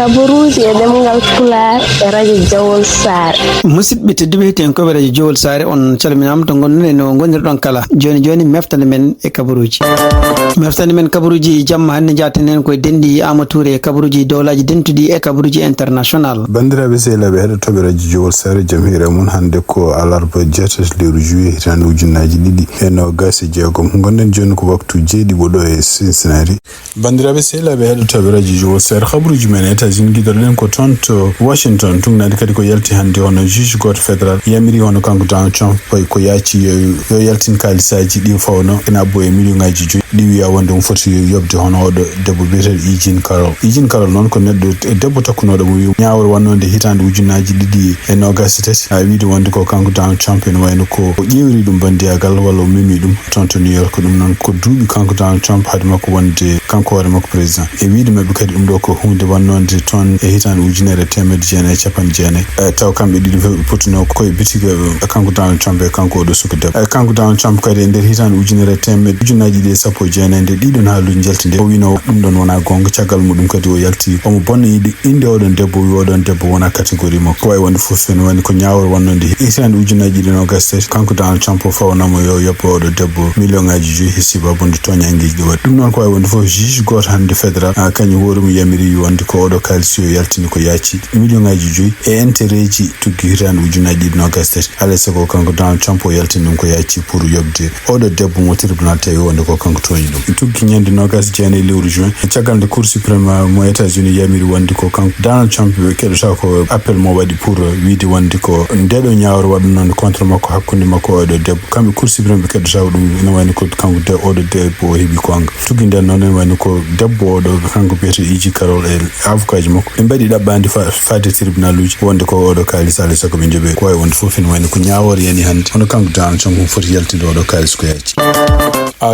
kaburuji e ɗemgal Pulaar e radio Jawol Saare. musidɓe tedduɓe heetten koɓe radio Jawol Saare on calminama to gonɗen no gonirɗon kala joni meftande men e kabaruji jamma hannde jaten koye dendi Amatoure e kabaruji dowlaji dentuɗi e kabaruji international. bandiraɓe sehilaɓe heɗotoɓe radio Jawol Saare jam hiire mun hannde ko alarba 7 lewru juillet hitande ujunnaji ɗiɗi e nogas e jeegom gonɗen joni ko waktu jeeɗiɓo ɗo e Cincinnati. bandiraɓe sehilaɓe heɗotoɓe radio Jawol Saare kabaruji men e États-Unis guidoɗen ko toon to Washington tugnadi kadi ko yalti hannde hono juge goto fédéral yamiri hono kanko Donald Trump ko yacci yo yaltin kalisaji ɗi fawno ena abbo e million ngaji joyi ɗi wiya wonde mo foti yobde hono oɗo debbo biyeteɗo Eugene Carroll noon ko neɗɗo debbo takkunoɗo mo wi ñawol wannode hitande ujunnaji ɗiɗi e nogas e tati wiide wonde ko kanko Donald Trump ene wayno ko ƴewri ɗum bandiyagal walla o memi ɗum toon to New York ɗum noon ko duuɓi kanko Donald Trump haade makko wonde kanko hoore makko président e wiide mabɓe kadi ɗum ɗo ko hunde wannode toon e hitande ujunere temedde jeenayyi capanɗe jeenayyi taw kamɓe ɗiɗi pottuno koye bitiga kanko Donald Trump e kanko oɗo suka debbo kanko Donald Trump kadi e nder hitande ujunere temedde ujunnaji ɗi e sappo e jeenayyi nde ɗiɗon haaluji jaltinde o wino ɗum ɗon wona gonga caggal muɗum kadi o yalti omo bonna yiide inde oɗon debbo wi oɗon debbo wona catégorie makko ko wawi wonde foof ene woni ko ñawol wonnode hitande ujunnaji ɗi nogas tati kanko Donald Trump o fawnamo yo yobbo oɗo debbo million ngaji joyi he sibabunde toñangueji ɗi waɗi ɗum noon ko wawi wonde foof juge goto hannde fédéral kañum hoore mum yamiri wonde ko oɗo kalisi yo yaltini ko yacci million ngaji joyi e intérêt ji tuggi hitande ujunnaji ɗiɗi nogas tati alay sago kanko Donald Trump o yaltini ɗum ko yacci pour yobde oɗo debbo mo tribunal tawi wonde ko kanko toñi ɗum tuggi ñande nogas jeenayyi lewru juin caggal nde cour suprême mo États-Unis yamiri wonde ko kanko Donald Trump keɗota ko appel mo waɗi pour wiide wonde ko ndeɗo ñawre waɗa noon contre makko hakkude makko oɗo debbo kamɓe cour suprême ɓe keɗota ko ɗum ene wayno ko kanko oɗo debbo o heeɓi gonga tuggi nden noon ene wayno ko debbo oɗo kanko biyete Eugene Carroll e avocat ji makko ɓe mbaɗi ɗaɓɓande fadde tribunal uji wonde ko oɗo kalis alay sago ɓe jooɓe ko wawi wonde foof ene wayno ko ñawore yani hannde hono kanko Donald Trump mo foti yaltinde oɗo kalis ko yacci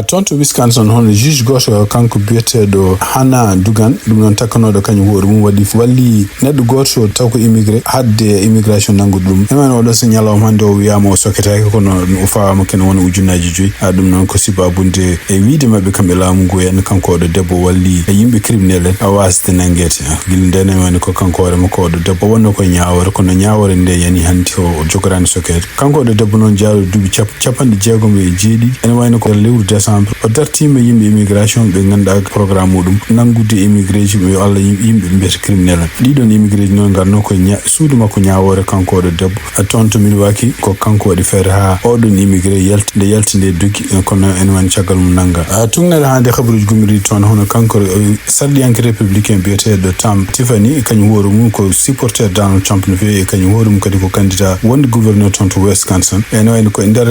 toon to Wisconsin hono juge goto kanko biyeteɗo Hannah Duggan ɗum noon takkanoɗo kañum hoore mum walli neɗɗo goto taw ko immigré hadde immigration nangude ɗum ene oɗo so ñalawma hannde o wiyama o soketake kono o fawama kene wona ujunnaji joyi ɗum noon ko sibabunde e wiide mabɓe kamɓe laamu ngu henna kanko oɗo debbo walli yimɓe criminel en a wasde nanguede guila nden ene wayno ko kanko hoore makko oɗo debbo wonno koye ñawore kono ñawore nde yani hannde o jogorani sokede kanko oɗo debbo noon jaaɗo duuɓi capanɗe jeegom e jeeɗiɗi ene wayno ko lewru décembre o dartima yimɓe immigration ɓe ganduɗa programme muɗum nangude immigré ji ɓe walla yimɓe mbiyata criminel en ɗiɗon immigré ji noon garno koye suudu makko ñawore kanko oɗo debbo toon to Milwaukee ko kanko waɗi feere ha oɗon immigré yalti nde doggi kono ene wani caggal mum nanga tugnere hande habaruji gumiri toon hono kanko sarɗiyanke républicain biyeteɗo Tom Tiffany kañum hoore mum ko supporter Donald Trump no feewi e kañum hoore mum kadi ko candidat wonde gouverneur toon to Wisconsin ene wayno ko nder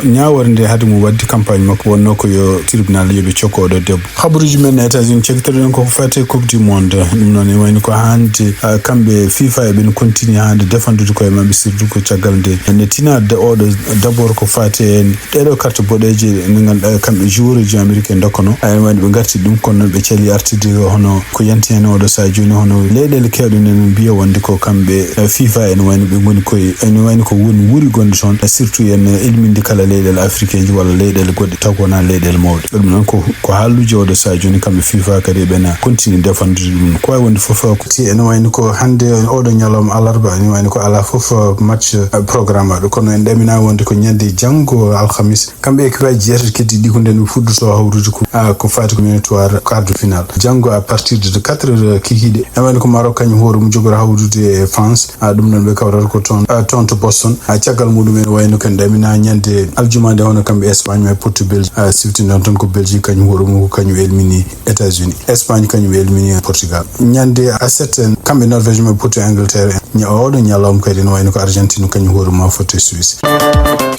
ñawore nde haade mum wadde campagne makko wonno ko yo tribunal yoɓe cokko oɗo debbo habaruji men e États-Unis cekitoɗen koko fate coupe du monde ɗum noon e wayno ko hande kamɓe FIFA eɓen continue hande défendude koye mabɓe surtout ko caggal nde tinade oɗo d'abord ko fate en ɗeɗo carte boɗeje nde ganduɗa kamɓe joueur ji américain dokkano ene wayno ɓe garti ɗum kono ɓe caali artide hono ko yanti hen oɗo sa joni hono leyɗele kewɗe enen mbiya wonde ko kamɓe FIFA ene wayno ɓe goni koye ene wayno ko woni wuuri gonɗe toon surtout en ilminde kala leyɗele africain ji walla leyɗele goɗɗe taw ko wona leyɗele mawɗe ɗum noon ko haalluji oɗo sa joni kamɓe FIFA kadi ɓena continue défendude ɗum ko wawi wonde foof ti ene wayno ko hande oɗo ñalawma alarba ene wayno ko ala foof match programme aɗo kono en ɗamina wonde ko ñande janggo alhamis kamɓe équipe ji jeetati keddi ɗi ko nden ɓe fuddoto hawrude ko fati communatoire quart de finale janggo à partir de 4 heures kikiɗe ene wayno ko Maroc kañum hoore mum jogora hawrude e France ɗum noon ɓe kawrata ko toon to Boston caggal muɗum ene wayno ken ɗamina ñande aljuma nde hono kamɓe Espagne ma Portugal siftindon toon ko Belgique kañum hoore mum ko kañum elmini États-Unis Espagne kañum elmini Portugal ñande a 7 kamɓe Norvège ma poti Angleterre oɗo ñalawma kadi ene wayno ko Argentine kañum hoore mum fotte Suisse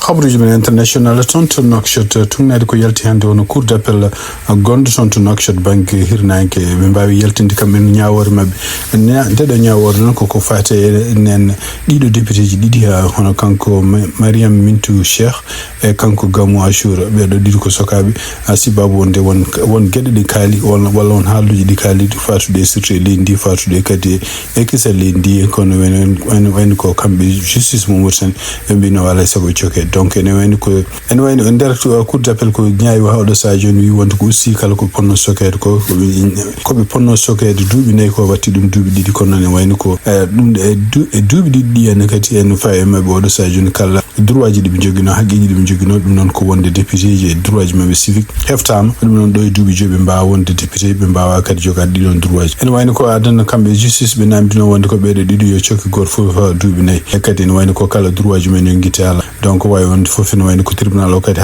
habaruji men international toon to Nouakchott tugnade ko yalti hande wono cour d'appel gonɗo toon to Nouakchott banggue hirnanke ɓe mbawi yaltinde kamɓe ñawore mabɓe ndeɗo ñawore noon koko fate nen ɗiɗo député ji ɗiɗi hono kanko Mariam Mintou Cheikh e kanko Gamou Achoura ɓeɗo ɗiɗi ko sokaɓe sibabu wonde won gueɗe ɗi kaali walla won haalduji ɗi kaali fatude surtout e leydi ndi fatude kadi e kisal leydi ndi kono wayno ko kamɓe justice mo Mauritanie ɓe mbino alay saago cokeɗe donc ene wayni ko nder cour d'appel ko ñaawi hawɗo sa joni wi wonde ko aussi kala ko ponno sokede ko ɓe ponno sokede duuɓi nayi ko watti ɗum duuɓi ɗiɗi kono noon wayni ko ɗum e duuɓi ɗiɗi ɗi ene kadi en fawi e mabɓe oɗo sa joni kala droit ji ɗi ɓe joguino haqqiji ɗi ɓe joguino ɗum noon ko wonde député ji e droit ji mabɓe civique heftama ɗum noon ɗo e duuɓi joyi ɓe mbawa wonde député ɓe mbawa kadi jogade ɗiɗon droit ji ene wayni ko adana kamɓe justice ɓe namdino wonde ko ɓeɗo ɗiɗi yo cokki goto fof ha duuɓi nayi e kadi ene wayni ko kala droit ji men yo guite ala donc wawi wonde fof ene wayni ko tribunal o kadi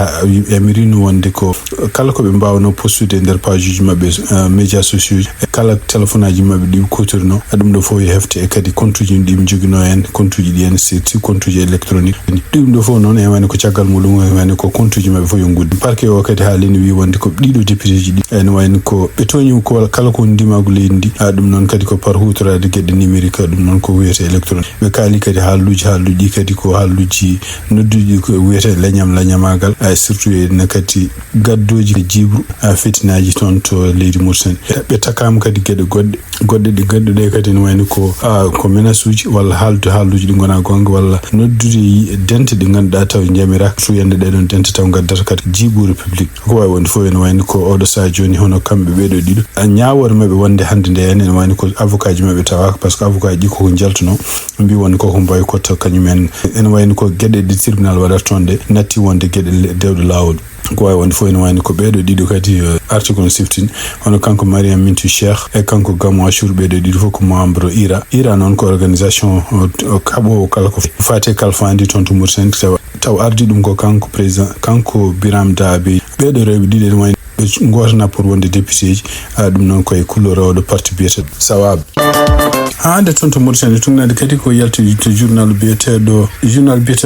yamirino wonde ko kala ko ɓe mbawno postude e nder page uji mabɓe médias sociaux ji kala téléphone aji mabɓe ɗi kutorino ɗum ɗo fof yo hefte e kadi compte uji ɗi ɓe joguino hen compte uji ɗi hen c'est compte uji électronique ɗum ɗo fof noon e wayni ko caggal muɗum e wayni ko compte uji mabɓe fof yo guddi parquet o kadi haalino wi wonde ko ɗiɗo député ji ɗi ene wayni ko ɓe toñi ko kala ko ndimago leydi ndi ɗum noon kadi ko par hutorade gueɗe numérique ɗum noon ko wiyete électronique ɓe kaali kadi haalluji ɗi kadi ko haalluji nodduji ko wiyete lañamagal surtout ne kadi gaddoji jibru fitinaji toon to leydi Mauritanie ɓe takama kadi gueɗe goɗɗe ɗi gadduɗe kadi ne wayni ko menace uji walla haalduji ɗi gona gonga walla noddude dente ɗi ganduɗa taw jamiraka tuyande ɗeɗon dente taw gaddata kadi jiiburu public ko wawi wonde fof ene wayni ko oɗo saha joni hono kamɓe ɓeɗo ɗiɗo ñawore mabɓe wonde hande nde hen ene wayni ko avocat ji mabɓe tawaka par ce que avocat ji koko jaltuno mbi wonde koko mbawi kotta kañumen ene wayni ko gueɗe ɗi tribunal waɗata toon ɗe natti wonde gueɗe dewɗe lawol ko wawi wonde fof ene wayni ko ɓeɗo ɗiɗo kadi article 15 hono kanko Mariam Mintou Cheikh e kanko Gamou Achour ɓeɗo ɗiɗo fof ko membre IRA noon ko organisation kaɓowo kala ko fate kalfandi toon to Mauritanie taw ardi ɗum ko kanko président kanko Biram Dabe ɓeɗo rewɓe ɗiɗo ene wayni gotana pour wonde député ji ɗum noon koye couleur oɗo parti biyete Sawab hande toon to Mauritanie tugnade kadi ko yalti to journal biyeteɗo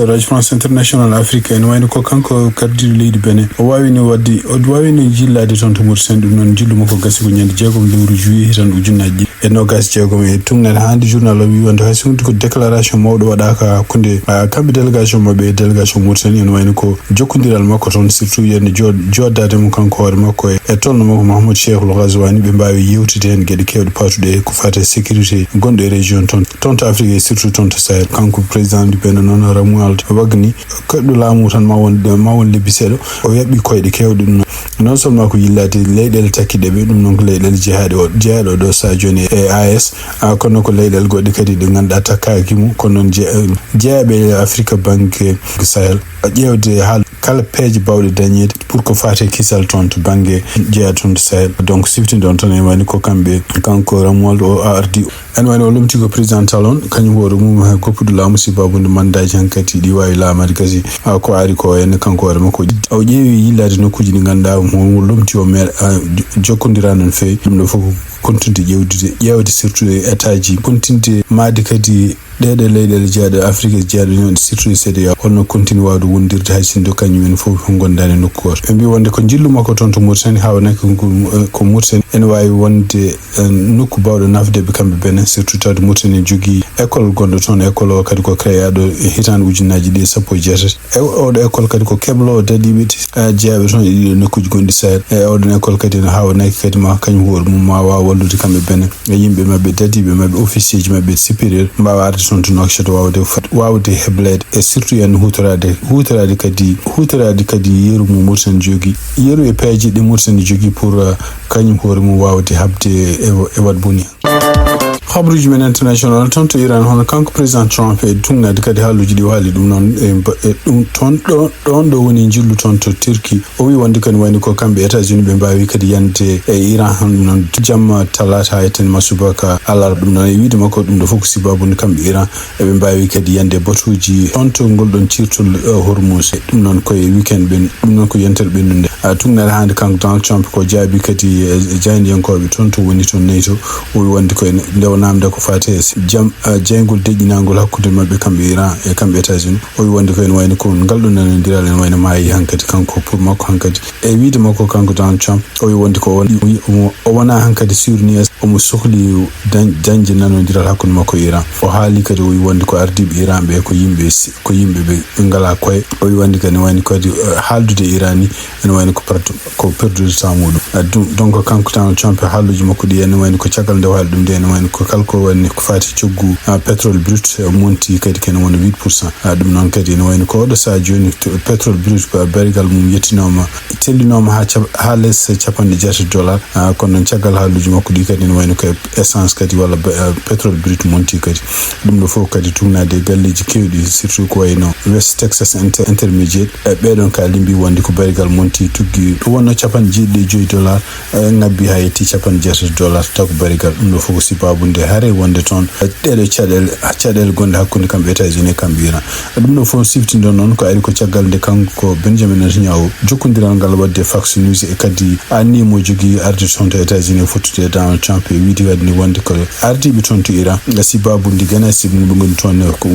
Radio France International Afrique ene wayno ko kanko gardiɗo leydi Benin o wawino jillade toon to Mauritanie ɗum noon jillu makko gasi ko ñande 6 lewru juillet hitan ujunnaji e 26 e tugnade hande journal o wi wonde hay sondi ko déclaration mawɗo waɗaka hakkude kamɓe délégation mabɓe e délégation Mauritanie ene wayno ko jokkodiral makko toon surtout yende joddade mum kanko hoore makko e tolno makko Mahamadou Cheikhul Ghazouani ɓe mbawi yewtide hen gueɗe kewɗe patuɗe ko fate sécurité gonɗo e région toon to Afrique et surtout toon to Sahel kanko président du Benin noon Romuald Wagni koɗɗo laamu tan ma won lebbi seeɗa o yaɓɓi koyɗe kewɗe ɗum non seulement ko yillade leyɗele takkiɗe ɓe ɗum noon ko leyɗele jeeyaɗe ɗo sa joni e AS kono ko leyɗele goɗɗe kadi ɗe ganduɗa takkaki mum kono noon jeeyaɓe Afrique banque Sahel ƴewde kala peeje bawɗe dañede pour ko fate kisal toon to banggue jeeya toon to Sahel donc siftinde on toon e wayni ko kamɓe kanko Romuald o ardi en wayno o lomti ko président talon kañum hoore mum ha koppude laamu sibabude mandaji hankkadi ɗi wawi laamade kasi ko ari ko henne kanko hoore makko o ƴeewi yillade nokkuji ɗi ganduɗa mo lomti o jokkodira non fewi ɗum ɗo fof kontinde ƴewde surtout état ji kontinde maade kadi ɗeɗe leyɗele jeeyaɗe Afrique jeeyaɗe ñon surtout CEDEAO holno continue wawde wondirde hay sindo kañumen fof gondani nokku goto ɓe mbi wonde ko jillu makko toon to Mauritanie hawnaki ko Mauritanie ene wawi wonde nokku bawɗo nafdeɓe kamɓe Benin surtout tawde Mauritanie jogui école gonɗo toon école o kadi ko créé ɗo hitande ujunnaji ɗi 17 oɗo école kadi ko keɓlo daɗiɓe jeeyaɓe toon e ɗiɗo nokkuji gonɗi Sahel e oɗon école kadi ne hawnaki kadi ma kañum hoore mum ma wawa wallude kamɓe Benin e yimɓe mabɓe dadiɓe mabɓe officier ji mabɓe supérieur mbawa arde toon to Nouakchott wawde heblede e surtout en hutorade kadi yeru mo Mauritanie jogui yeru e peeje ɗi Mauritanie jogui pour kañum hoore mum wawde habde e wat boni habruji men international toon to Iran hono kanko président Trump e tugnade kadi haalluji ɗi waali ɗum noon ɗum toon ɗon ɗo woni jillu toon to Turquie o wi wonde kadi wayni ko kamɓe États-Unis ɓe mbawi kadi yande e Iran ɗum noon jamma talata eten masubaka alarba ɗum noon e wiide makko ɗum ɗo fof ko sibabude kamɓe Iran eɓe mbawi kadi yande batuji toon to ngolɗon cirtol Hormuz ɗum noon koye weekend ɗum noon ko yentere ɓennude tugnade hande kanko Donald Trump ko jaabi kadi jaydiyankoɓe toon to woni toon NATO o wi wonde koye namde ko fate jeygol deƴƴinagol hakkude mabɓe kamɓe Iran e kamɓe États-Unis o wi wonde ko ene wayno ko ngalɗo nanodiral ene wayno maayi hankkadi kanko pour makko hankkadi e wiide makko kanko Donald Trump o wi wonde ko o wona hankkadi surni omo sohli dañde nanodiral hakkude makko Iran o haali kadi o wi wonde ko ardiɓe Iran ɓe ko yimɓe ɓe ngala koye o wi wonde kadi ene wayno kadi haaldude Iran ni ene wayno ko perdude temps muɗum donc kanko Donald Trump haalluji makko ɗi ene wayno ko caggal nde haali ɗum nde ene wayno ko kalko woni ko fati coggu petrol brut monti kadi ken wona 8% dum non kadi no wayno ko do sa joni petrol brut ko barigal mum yettinoma tellinoma ha les $60 kono non ciagal haaluji makko di kadi no wayno ko essence kadi wala petrol brut monti kadi dum do fo kadi tugnade galleji kewdi surtout ko wayno West Texas Intermediate beedon ka limbi wonde ko barigal monti tuggi wonno $7 ngabbi ha yetti $60 taw ko barigal dum do fo ko sibabunde hare wonde ton dede cadel gonde hakkunde kambe États-Unis kambira dum do fo siftindo non ko ari ko ciagal de kanko Benjamin Netanyahu jokkondiral ngal wadde Fox News e kadi anni mo jogi ardi ton to États-Unis fottude Donald Trump e widi wadni wonde ko ardi bi ton to Iran sibabundi gana sibu dum ton ko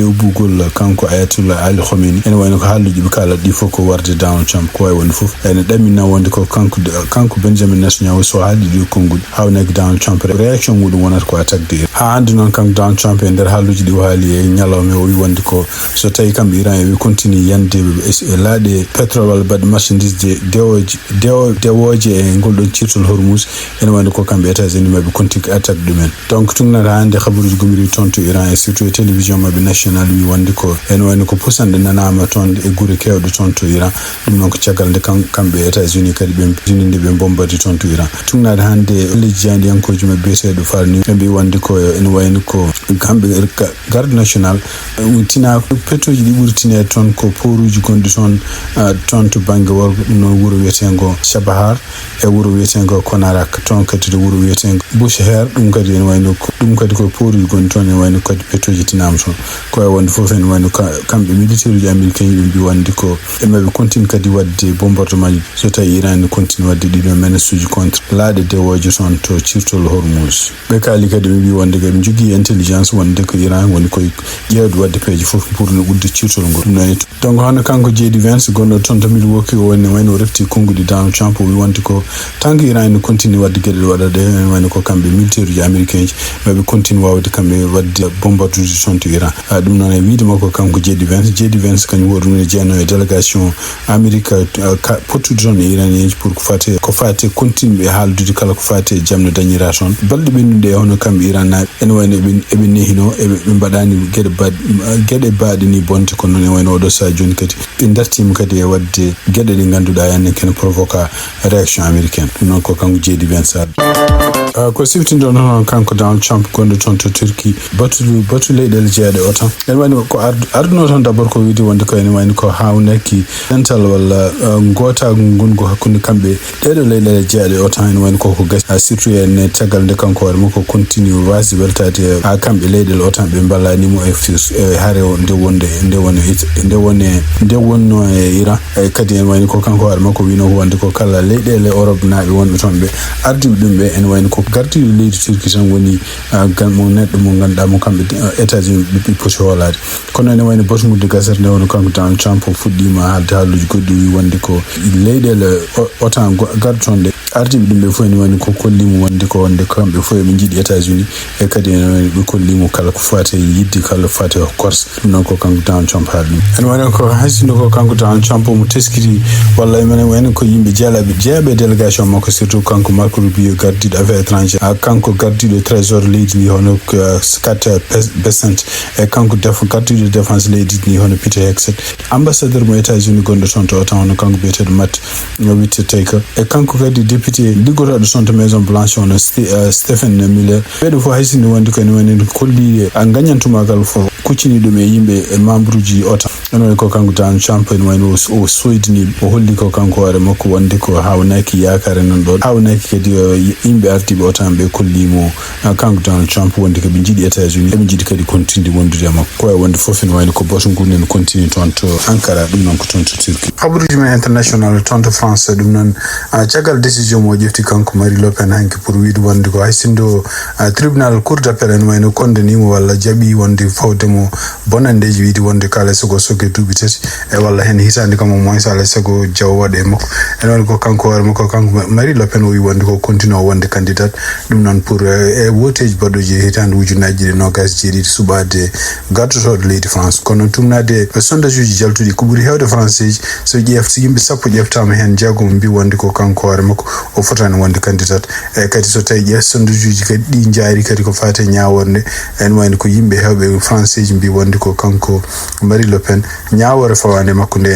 ubugol kanko Ayatollah Ali Khamenei en wayno ko haaluji bi kala di foko warde Donald Trump ko way wonde fof en damina wonde ko kanko Benjamin Netanyahu so haali di kongul hawnaki Donald Trump reaction mudum wonata ko attaque ha andi non kanko Donald Trump en der haaluji di haali e nyalawme o wi wonde ko so tawi kambe Iran e continue yande e laade petrol wal bad marchandise dewoje e goldo cirtol Hormuz en wayno ko kambe États-Unis mabe continue attaque dumen donc tungna hande khabaruji gumiri ton to Iran e surtout e télévision mabe national wi wonde ko en wayno ko pusande nanama ton e gure kewde ton to Iran dum non ko ciagal de kambe États-Unis kadi be dininde be bombade ton to Iran tungna hande lejjandi yankoji mabbe seedo farni be wonde ko en wayno ko kambe garde national untina petroji di burtine ton ko poruji gondi ton to bange wor no wuro wetengo Shabahar e wuro wetengo Konarak ton kadi wuro wetengo Bushehr dum kadi en wayno ko dum kadi ko poruji gondi ton en wayno kadi petroji tinam ton ko wonde fof en wayno kambe militaire ji américain bi wonde ko e mabe continue kadi wadde bombardement so tawi Iran continue wadde dido menaceji contre laade dewoje ton to cirtol Hormuz be kali kadi bi wonde gam jogi intelligence wonde ko Iran woni ko yewdo wadde peji fof pour no gudde cirtol ngol non donc hono kanko JD Vance gondo ton to Milwaukee woni wayno refti kongudi Donald Trump wi wonde ko tangi Iran continue wadde gede wadade wayno ko kambe militaire ji américain mabe continue wawde kambe wadde bombarduji ton to Iran dum non e wiide mako kanko JD Vance kan wodu ne jeno e délégation America potu don Iranien pour ko fate continue haaldude kala ko fate jamno dañira ton balde bendude hono kambe Iran na en wayno ebe nehino ebe badani gede baadi ni bonte ko non e wayno do sa joni kadi dartim kadi e wadde gede di ganduda yanne ken provoca réaction américaine non ko kanko JD Vance ko siftindo non kanko Donald Trump gondo ton to Turkey batu leydel jeede o tan en wayno ko arduno ton d'abord ko widi wonde ko en wayno ko hawnaki dental walla ngota gongo hakkunde kambe dedo leydel jeede o tan en wayno ko gas surtout en tagal de kanko war mako continue wasi weltade a kambe leydel o tan be ballani mo e hare nde wonno e Iran kadi en wayno ko kanko war mako wino wonde ko kala leydele Europe naabe wonbe ton be ardibe dum be en wayno ko gardi leydi Turki tan woni mo neddo mo ganda mo kambe États-Unis bi poche holade kono en wayno bosmude gasar ne wono kanko Donald Trump fuddima haalde haaluji goddi wi wonde ko leydele otan gartonde ardibe dum be fo en wayno ko kollimo wonde ko kambe fo e be jidi États-Unis e kadi en be kollimo kala ko fate yiddi kala fate course non ko kanko Donald Trump haaldi en wayno ko hasino ko kanko Donald Trump mo teskiri walla en wayno ko yimbe jeabe délégation makko surtout kanko Marco Rubio gardido affaires étrangères kanko gardido trésor leydi ni hono Scott Bessent e kanko gardido défense leydi ni hono Peter Hegseth ambassadeur mo États-Unis gondo ton to hono kanko beetedo Matt Whitaker e kanko kadi député liggotodo son to Maison Blanche hono Stephen Miller bedo fo haysino wonde ko en woni kolli ganyantuma gal fo kuccini dum e yimbe e membruji ota non ko kanko Donald Trump en wayno o soydini o holli ko kanko ware makko wonde ko hawnaki yakare non do hawnaki kadi yimbe artibe o tan be kollimo kanko Donald Trump wonde ko be jidi États-Unis be jidi kadi continue wondude makko ko wonde fof en wayno ko boto ngunen continue ton to Ankara dum non ko ton to Turki haburuji men international ton to France dum non cagal décision mo jefti kanko Marine Le Pen hanki pour wiide wonde ko haysindo tribunal cour d'appel en wayno kondanimo walla jabi wonde fawdemo bonandeji wiide wonde kala sogo duubi tati e walla hen hitande kam mo sala sago jaw wade makko en won ko kanko war makko kanko Marine Le Pen wi wonde ko continue wonde candidate dum non pour e votage bodoje hitande wujunaji no gas jiri subade gaddo leydi France kono tumnade sondage uji jaltudi ko buri hewde français so jefti yimbe sappo jeftama hen jago mbi wonde ko kanko war makko o fotani wonde candidate kadi so tawi ƴestondujuji kadi ɗi jaari kadi ko fate ñawornde en wayno ko yimɓe hewɓe français ji mbi wonde ko kanko Marie Le Pen ñawore fawande makko nde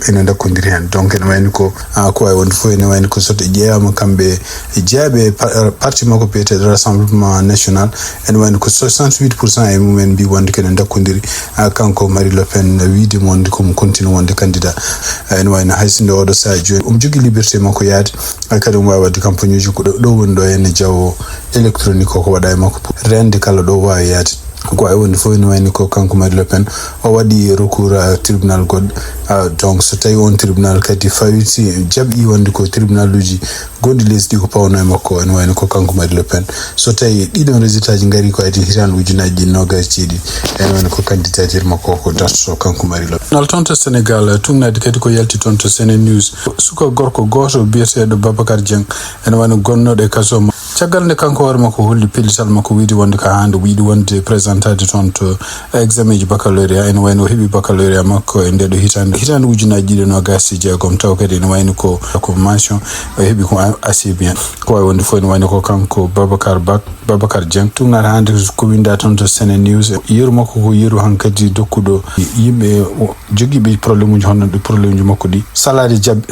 ene dakkodiri hen donc ene wayno ko ko wawi wonde fof ene wayno ko soto ƴeewama kamɓe jeeyaɓe parti makko biyeteɗo Rassemblement National ene wayno ko 68% e mumen mbi wonde kene dakkodiri kanko Marie Le Pen wiide wonde komo continue wonde candidat ene wayno haysinde oɗo saha joni jogui liberté makko yaade kadi wawi wadde campagne uji ko ɗo woni ɗo ene jawo électronique ko waɗa e makko rende kala ɗo wawi yaade ko ay wonde fof ne wayni ko kanko Marie Le Pen o waɗi recours tribunal goɗɗo donc so tawi on tribunal kadi fawiti jaɓi wonde ko tribunal uji goɗɗi lesdi ko pawno e makko ene wayno ko kanko Marie Le Pen so tawi ɗiɗon résultat ji ngari ko adi hitan ujunaji 27 ene wayno ko candidature makko ko darto kanko Marie Le Pen. Toon to Sénégal tugnade kadi ko yalti toon to Sene News suka gorko goto biyeteɗo Babacar Dieng ene wayno gonnoɗo e kaso caggal nde kanko hoore makko holli pellital makko wiide wonde ko hande wiide wonde présentade toon to examen ji baccalauréat ene wayno o heeɓi baccalauréat makko e ndeɗo hitande ujunaji 26 taw kadi ene wayno ko mention o heeɓi ko assez bien ko wawi wonde fof ene wayno ko kanko Babacar Dieng tugnata hande ko winda toon to Sene News yeru makko ko yeru hankkadi dokkuɗo yimɓe joguiɓe probléme uji honno ɗo probléme uji makko ɗi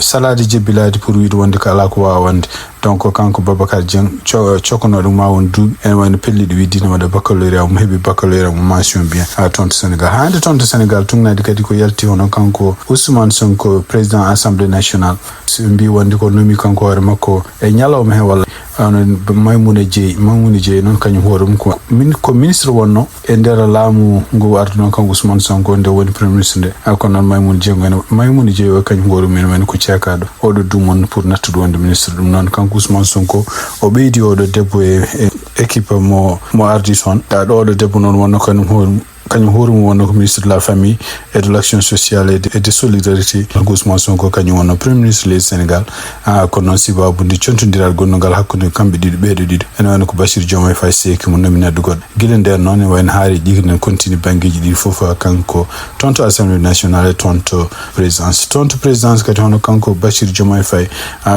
salade jebbilade pour wiide wonde ko ala ko wawa wonde donc kanko Babacar Dieng cokono ɗum ma won duuɓi ene wayno pelliɗo widdino waɗa baccalauréat mo heeɓi baccalauréat mo mention bien toon to Sénégal hande toon to Sénégal tugnade kadi ko yalti hono kanko Ousmane Sonko président Assemblée nationale so mbi wonde ko nomi kanko hoore makko e ñalawma hen walla Maymouna Dieye noon kañum hoore mum ko ministre wonno e nder laamu ngu arde noon kanko Ousmane Sonko nde woni premier ministre nde kono noon Maymouna Dieye o kañum hoore mum woni ko ceekaɗo oɗo dumon pour nattude wonde ministre ɗum noon kanko Ousmane Sonko o ɓeydi oɗo debbo e équipe mo ardi toon ɗo oɗo debbo noon wonno kañum hoore mum wonno ko ministre de la famille et de l'action sociale et de solidarité Ousmane Sonko kañum wonno premier ministre leydi Sénégal kono noon sibabude contodiral gonnogal hakkude kamɓe ɓeeɗo ɗiɗo ene wayno ko Bassirou Diomaye Faye seki mo nominade goɗɗo guila nden noon ene wayno haari ɗiɗi continue banggueji ɗiɗi foof kanko toon to Assemblée nationale e toon to présidence kadi hono kanko Bassirou Diomaye Faye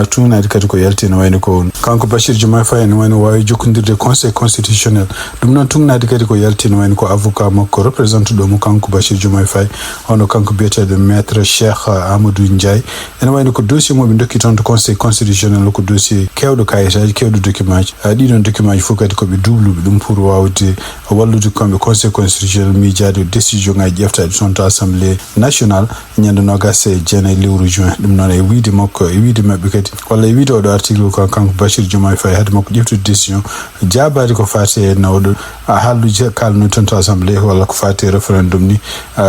tugnade kadi ko yalti ene wayno ko kanko Bassirou Diomaye Faye ene wayno wawi jokkodirde conseil constitutionnel ɗum noon tugnade kadi ko yalti ene wayno ko avocat makko représente ɗo mo kanko Bassirou Diomaye Faye hono kanko biyeteɗo maître Cheikh Amadou Ndiaye ene wayno ko dossier moɓe dokki toon to conseil constitutionnel ko dossier kewɗo kayitaji kewɗo document ji ɗiɗon document ji fof kadi koɓe dubluɓe ɗum pour wawde wallude kamɓe conseil constitutionnel miijade décision ngaji ƴeftaɗe toon to Assemblée nationale ñande 29 lewru juin ɗum noon e wiide makko e wiide mabɓe kadi walla e wiide oɗo article ko kanko Bassirou Diomaye Faye haade makko ƴeftude décision jabade ko fate e nawɗo haalluji kalno toon to Assemblée walla ko fate référendum ni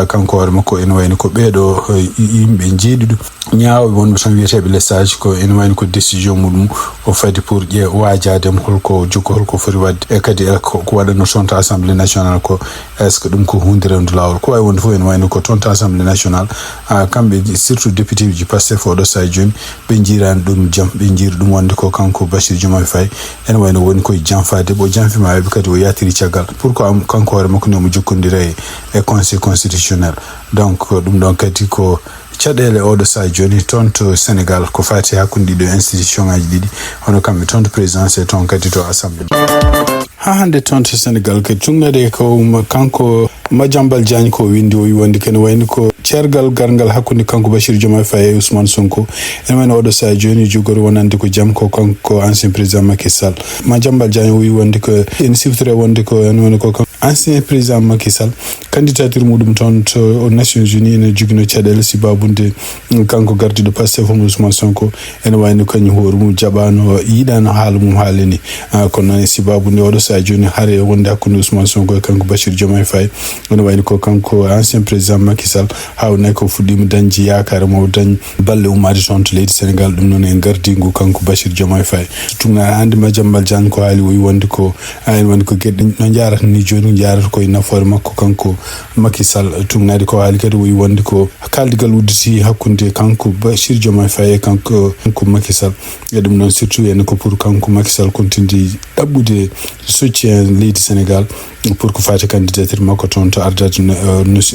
kanko hoore makko ene wayno ko ɓeeɗo yimɓe jeeɗi ɗum ñaawɓe wonɓe tan wiyeteɓe lessage ko ene wayno ko décision muɗum o fadi pour wajademo holko foti wadde e kadi ko waɗano toon to Assemblée nationale ko est ce que ɗum ko hunde rewde lawol ko wawi wonde fof ene wayno ko toon to Assemblée nationale kamɓe surtout député ji Pastef oɗo saha joni ɓe jirani ɗum jaam ɓe jiiri ɗum wonde ko kanko Bassirou Diomaye Faye ene wayno woni koye janfade ɓo janfima ɓe kadi o yatiri caggal pour ko kanko hoore makko nemo jokkodira e conseil constitutionnel donc ɗum ɗon kadi ko caɗele oɗo saha joni toon to Sénégal ko fati hakkude ɗiɗo institution ngaji ɗiɗi hono kamɓe toon to présidence e toon kadi to assemblée ha hande toon to Sénégal kadi tugnade ko kanko Madiambal Diagne ko windi o wi wonde kene wayno ko cergal gargal hakkude kanko Bassirou Diomaye Faye e Ousmane Sonko ene wayno oɗo saha joni jogori wonande ko jaam ko kanko ancien président Macky Sall Madiambal Diagne o wi wonde ko ene siftore wonde ko ene wayno ko ancien président Macky Sall candidature muɗum toon to Nations Unies ene jogino caɗele sibabunde kanko gardiɗo Pastef Ousmane Sonko ene wayno kañum hoore mum jaɓano yiɗano haala mum haalani kono noon e sibabunde oɗo saha joni haare wonde hakkude Ousmane Sonko e kanko Bassirou Diomaye Faye ene wayno ko kanko ancien président Macky Sall hawnay ko fuɗɗima dañji yakare mo dañ balle ummade toon to leydi Sénégal ɗum noon en gardingu kanko Bassirou Diomaye Faye tugna hande Madiambal Diagne ko haali o wi wonde ko ene wonde ko gueɗe no jarata ni joni jaarata koye nafoore makko kanko Macky Sall tungnaade ko haali kadi woyi wonde ko kaldigal udditi hakkunde kanko Bassirou Diomaye Faye e kanko Macky Sall e ɗum noon surtout ene ko pour kanko Macky Sall continue ɗaɓɓude soutien leydi Sénégal pour ko fati candidature makko toon to ardade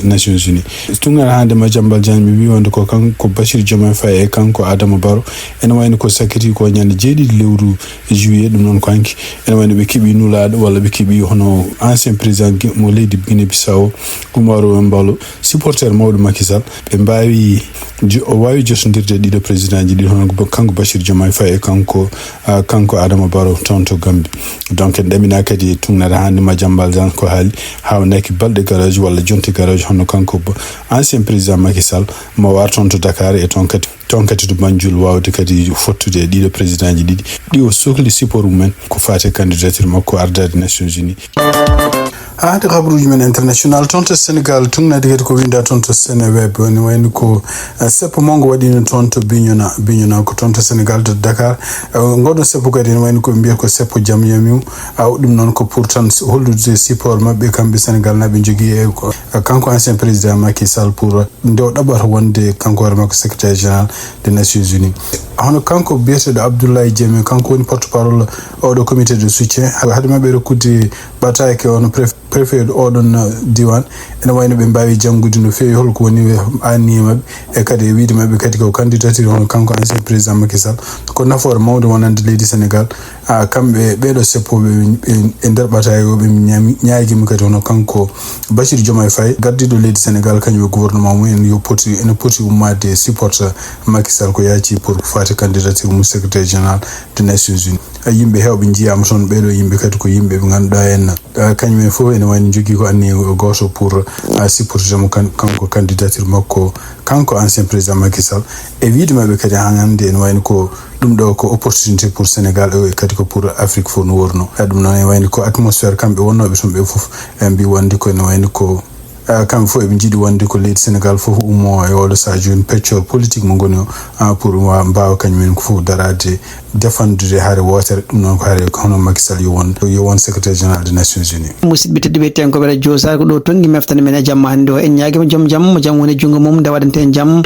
Nations Unies tungana hande Madiambal Diagne mi wi wonde ko kanko Bassirou Diomaye Faye e kanko Adama Barrow ene wayno ko sakkiti ko ñande 7 lewru juillet ɗum noon ko hanki ene wayno ɓe keeɓi nulaɗo walla ɓe keeɓi hono ancien président mo leydi Guinée Bissau Umaro Embalo supporter mawɗo Macky Sall ɓe mbawi o wawi josodirde ɗiɗo président ji ɗi hono kanko Bassirou Diomaye Faye e kanko Adama Barrow toon to Gambie donc en ɗamina kadi tungnade hande Madiambal Diagne ko haali hawnaki balɗe garage walla jonte garage hono kanko ancien président Macky Sall mo war toon to Dakar e toon kadi to Banjul wawde kadi fottude ɗiɗo président ji ɗiɗi ɗi o sohli support mumen ko fate candidature makko ardade Nations Unies. hade habruji men international toon to Sénégal tungnade kadi ko winda toon to Seneweb ne wayno ko seppo mongo waɗino toon to Bignona ko toon to Sénégal to Dakar ngoɗon seppo kadi ne wayno ko mbiya ko seppo jam yamiw ɗum noon ko pour tan hollude support mabɓe kamɓe Sénégal naɓe jogui e kanko ancien président Macky Sall pour nde o ɗaɓata wonde kanko hoore makko secrétaire général des Nations Unies hono kanko biyeteɗo Abdoulaye Diémé kanko woni porte parole oɗo comité de soutien haade mabɓe rokkudde batake ono préfet oɗon diwan ene wayno ɓe mbawi janggude no fewi holko woni anniye mabɓe e kadi e wiide mabɓe kadi ko candidature hono kanko ancien président Macky Sall ko nafoore mawde wonande leydi Sénégal kamɓe ɓeɗo seppoɓe e nder ɓataye ɓe ñaguimi kadi hono kanko Bassirou Diomaye Faye gardiɗo leydi Sénégal kañum e gouvernement mum ene poti ummade support Macky Sall ko yaaci pour fati candidature mum secrétaire général des Nations Unies yimɓe hewɓe jiyama toon ɓeɗo yimɓe kadi ko yimɓe ɓe ganduɗa en kañumen fof ene wayno jogui ko anni goto pour supportudemo kanko candidature makko kanko ancien président Macky Sall e wiide mabɓe kadi hande ene wayno ko ɗum ɗo ko opportunité pour Sénégal e kadi ko pour Afrique fof no worno ɗum noon ene wayno ko atmosphére kamɓe wonnoɓe toon ɓe fof mbi wonde ko ene wayno ko kamɓe fof eɓe jiiɗi wonde ko leydi Sénégal fof ummo e oɗo saha joni peccor politique mo goni o pour mbawa kañumen ko fof darade défendude haare wotere ɗum noon ko haare hono Macky Sall yo won secrétaire général des Nations Unies. musidɓe tedduɓe tenkoɓe radio Sar ko ɗo tonggui meftande men e jamma hannde o en ñaguima joom jaam mo jaam woni junggo mum nde waɗante en jaam.